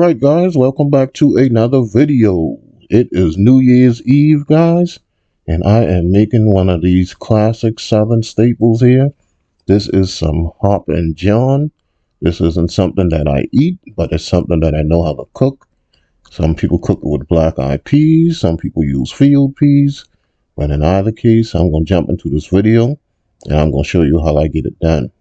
Alright guys, welcome back to another video. It is New Year's Eve guys, and I am making one of these classic Southern staples here. This is some Hoppin John. This isn't something that I eat, but it's something that I know how to cook. Some people cook it with black-eyed peas, some people use field peas, but in either case, I'm going to jump into this video, and I'm going to show you how I get it done.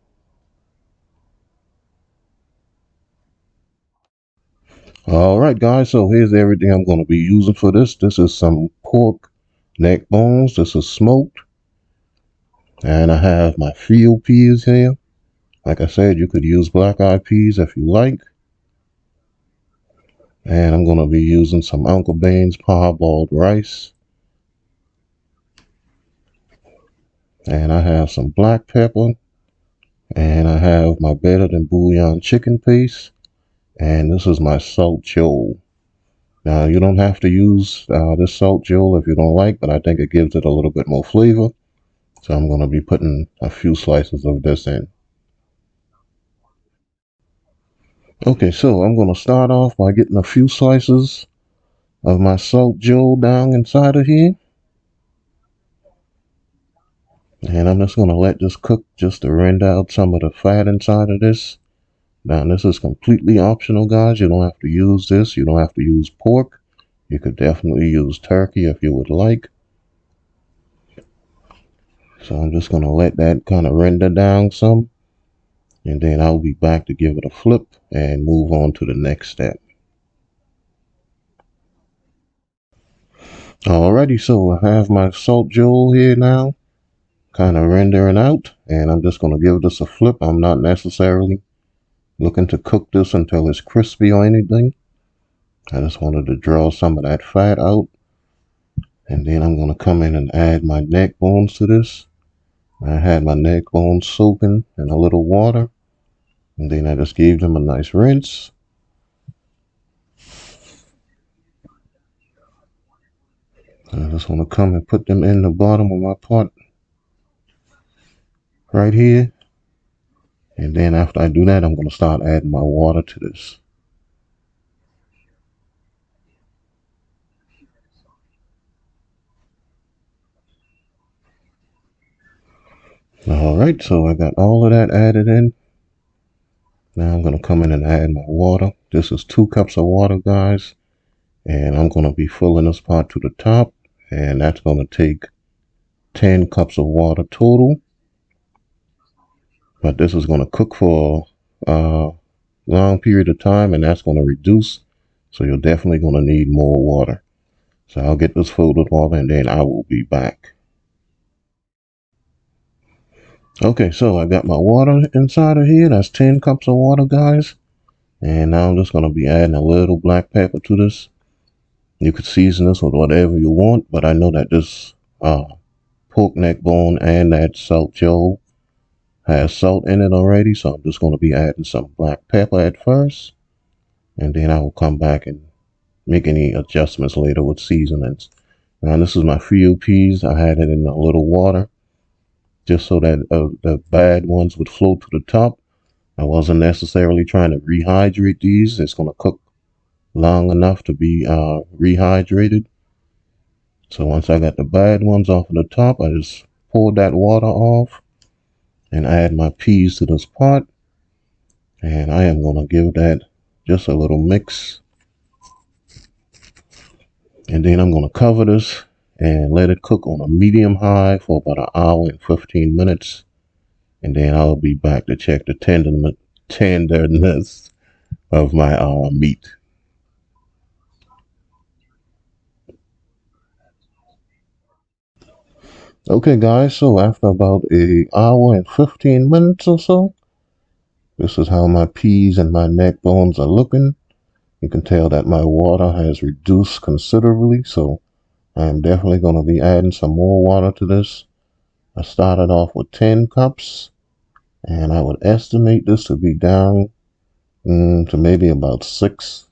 Alright guys, so here's everything I'm going to be using for this. This is some pork neck bones. This is smoked. And I have my field peas here. Like I said, you could use black-eyed peas if you like. And I'm going to be using some Uncle Bane's parboiled rice. And I have some black pepper. And I have my better than bouillon chicken paste. And this is my salt jowl. Now, you don't have to use this salt jowl if you don't like, but I think it gives it a little bit more flavor. So I'm going to be putting a few slices of this in. Okay, so I'm going to start off by getting a few slices of my salt jowl down inside of here. And I'm just going to let this cook just to render out some of the fat inside of this. Now, this is completely optional, guys. You don't have to use this. You don't have to use pork. You could definitely use turkey if you would like. So I'm just going to let that kind of render down some. And then I'll be back to give it a flip and move on to the next step. Alrighty, so I have my salt jowl here now, kind of rendering out. And I'm just going to give this a flip. I'm not necessarily looking to cook this until it's crispy or anything. I just wanted to draw some of that fat out. And then I'm going to come in and add my neck bones to this. I had my neck bones soaking in a little water. And then I just gave them a nice rinse. I just want to come and put them in the bottom of my pot. Right here. And then after I do that, I'm going to start adding my water to this. Alright, so I got all of that added in. Now I'm going to come in and add my water. This is 2 cups of water, guys. And I'm going to be filling this pot to the top. And that's going to take 10 cups of water total. But this is going to cook for a long period of time. And that's going to reduce. So you're definitely going to need more water. So I'll get this filled with water and then I will be back. Okay, so I got my water inside of here. That's 10 cups of water, guys. And now I'm just going to be adding a little black pepper to this. You could season this with whatever you want, but I know that this pork neck bone and that salt jowl has salt in it already. So I'm just going to be adding some black pepper at first. And then I will come back and make any adjustments later with seasonings. Now this is my field peas. I had it in a little water, just so that the bad ones would float to the top. I wasn't necessarily trying to rehydrate these. It's going to cook long enough to be rehydrated. So once I got the bad ones off of the top, I just poured that water off and add my peas to this pot. And I am going to give that just a little mix. And then I'm going to cover this and let it cook on a medium high for about an hour and 15 minutes. And then I'll be back to check the tenderness of my meat. Okay guys, so after about an hour and 15 minutes or so, this is how my peas and my neck bones are looking. You can tell that my water has reduced considerably, so I'm definitely going to be adding some more water to this. I started off with 10 cups, and I would estimate this to be down to maybe about 6.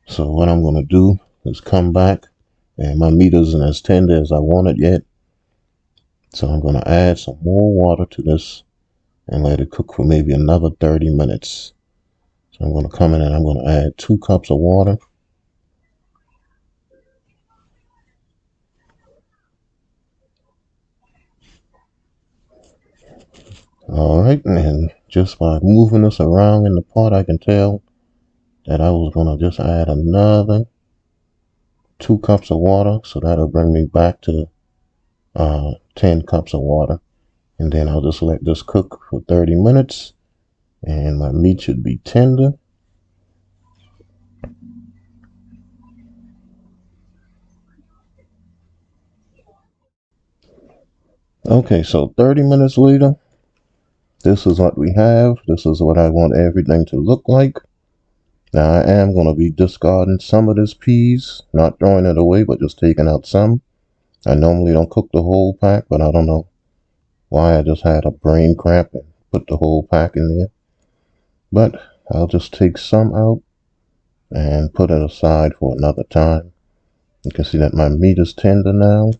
So what I'm going to do is come back, and my meat isn't as tender as I want it yet. So I'm going to add some more water to this and let it cook for maybe another 30 minutes. So I'm going to come in and I'm going to add 2 cups of water. Alright, and just by moving this around in the pot, I can tell that I was going to just add another 2 cups of water. So that'll bring me back to 10 cups of water. And then I'll just let this cook for 30 minutes. And my meat should be tender. Okay, so 30 minutes later, this is what we have. This is what I want everything to look like. Now I am going to be discarding some of this peas, not throwing it away, but just taking out some. I normally don't cook the whole pack, but I don't know why I just had a brain cramp and put the whole pack in there. But I'll just take some out and put it aside for another time. You can see that my meat is tender now.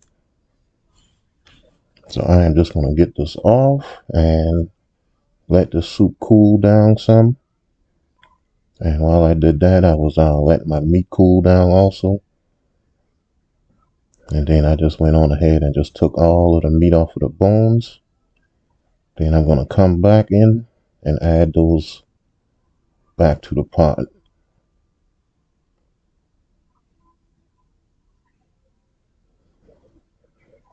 So I am just going to get this off and let the soup cool down some. And while I did that, I was letting my meat cool down also. And then I just went on ahead and just took all of the meat off of the bones. Then I'm going to come back in and add those back to the pot.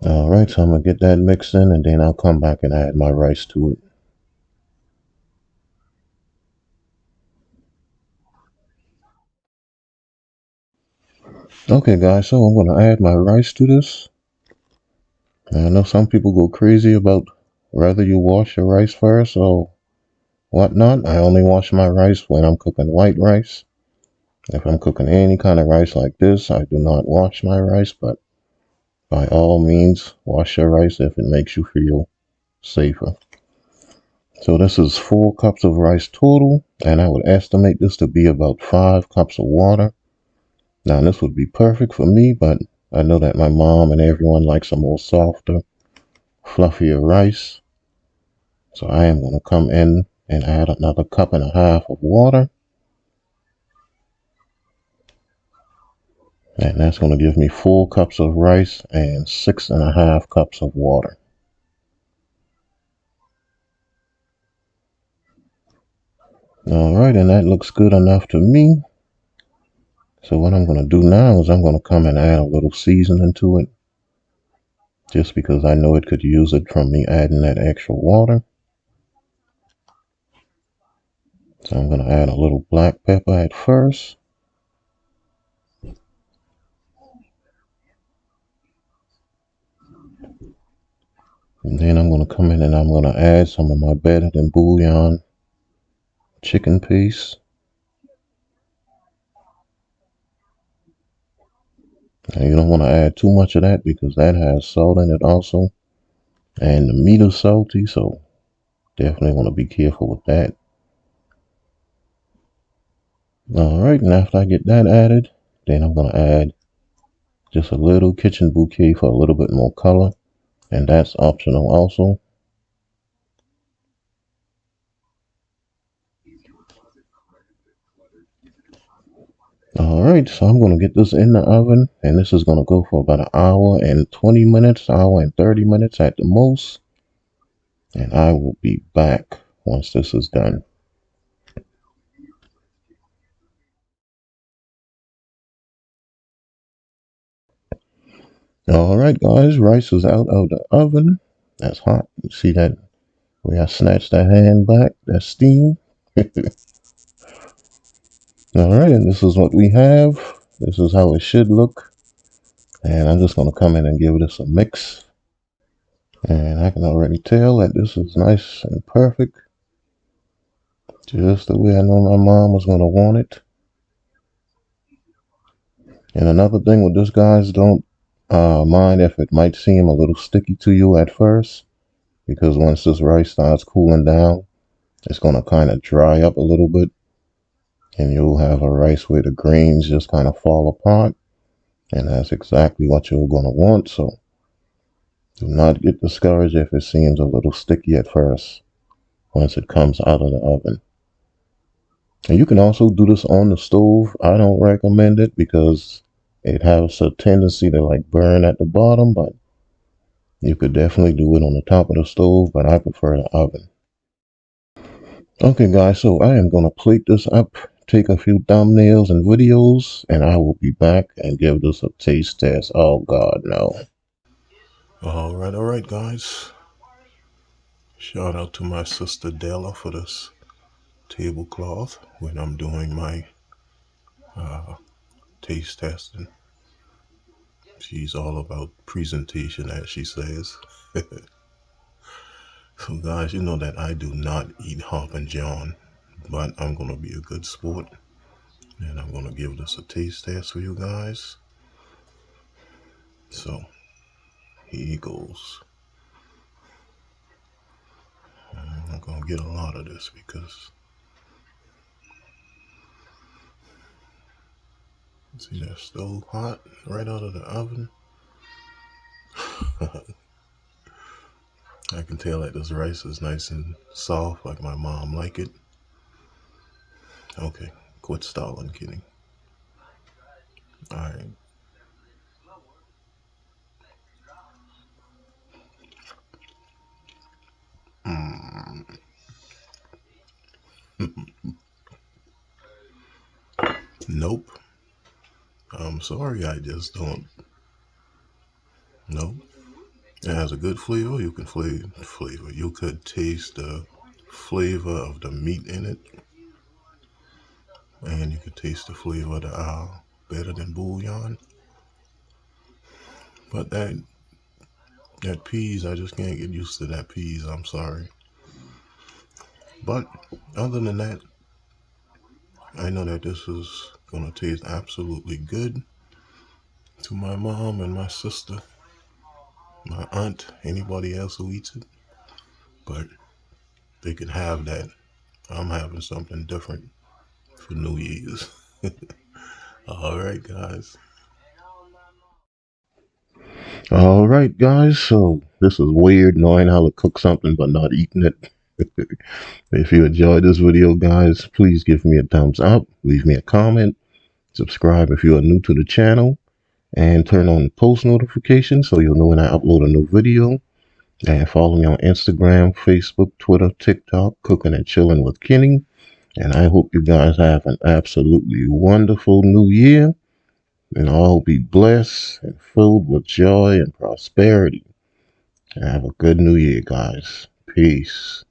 Alright, so I'm going to get that mixed in and then I'll come back and add my rice to it. Okay guys, so I'm going to add my rice to this. And I know some people go crazy about whether you wash your rice first or whatnot. I only wash my rice when I'm cooking white rice. If I'm cooking any kind of rice like this, I do not wash my rice, but by all means, wash your rice if it makes you feel safer. So this is 4 cups of rice total, and I would estimate this to be about 5 cups of water. Now this would be perfect for me, but I know that my mom and everyone likes a more softer, fluffier rice. So I am going to come in and add another 1.5 cups of water. And that's going to give me 4 cups of rice and 6.5 cups of water. Alright, and that looks good enough to me. So what I'm going to do now is I'm going to come and add a little seasoning to it. Just because I know it could use it from me adding that extra water. So I'm going to add a little black pepper at first. And then I'm going to come in and I'm going to add some of my better than bouillon chicken paste. Now you don't want to add too much of that because that has salt in it also. And the meat is salty, so definitely want to be careful with that. Alright, and after I get that added, then I'm going to add just a little kitchen bouquet for a little bit more color. And that's optional also. Alright, so I'm going to get this in the oven, and this is going to go for about an hour and 20 minutes, hour and 30 minutes at the most. And I will be back once this is done. Alright guys, rice is out of the oven. That's hot. You see that? We have snatched that hand back, that steam. Alright, and this is what we have. This is how it should look. And I'm just going to come in and give this a mix. And I can already tell that this is nice and perfect. Just the way I know my mom was going to want it. And another thing with this, guys, don't mind if it might seem a little sticky to you at first. Because once this rice starts cooling down, it's going to kind of dry up a little bit. And you'll have a rice where the grains just kind of fall apart. And that's exactly what you're going to want. So do not get discouraged if it seems a little sticky at first once it comes out of the oven. And you can also do this on the stove. I don't recommend it because it has a tendency to like burn at the bottom, but you could definitely do it on the top of the stove, but I prefer the oven. Okay guys, so I am going to plate this up, take a few thumbnails and videos, and I will be back and give this a taste test. Oh God, no. All right guys. Shout out to my sister Della for this tablecloth when I'm doing my taste testing. She's all about presentation, as she says. So guys, you know that I do not eat Hoppin John, but I'm going to be a good sport, and I'm going to give this a taste test for you guys. So, here goes. I'm not going to get a lot of this because, see that stove hot right out of the oven? I can tell that this rice is nice and soft like my mom like it. Okay, quit stalling, kidding. Alright. Nope. I'm sorry, I just don't. Nope. It has a good flavor. You can flavor. You could taste the flavor of the meat in it, and you could taste the flavor of the better than bouillon. But that peas, I just can't get used to that peas. I'm sorry. But other than that, I know that this is gonna taste absolutely good to my mom and my sister, my aunt, anybody else who eats it. But they can have that. I'm having something different for New Year's. All right, guys. All right, guys. So this is weird knowing how to cook something but not eating it. If you enjoyed this video, guys, please give me a thumbs up, leave me a comment, subscribe if you are new to the channel, and turn on post notifications so you'll know when I upload a new video. And follow me on Instagram, Facebook, Twitter, TikTok, Cooking and Chilling with Kenny. And I hope you guys have an absolutely wonderful new year. And all be blessed and filled with joy and prosperity. And have a good new year, guys. Peace.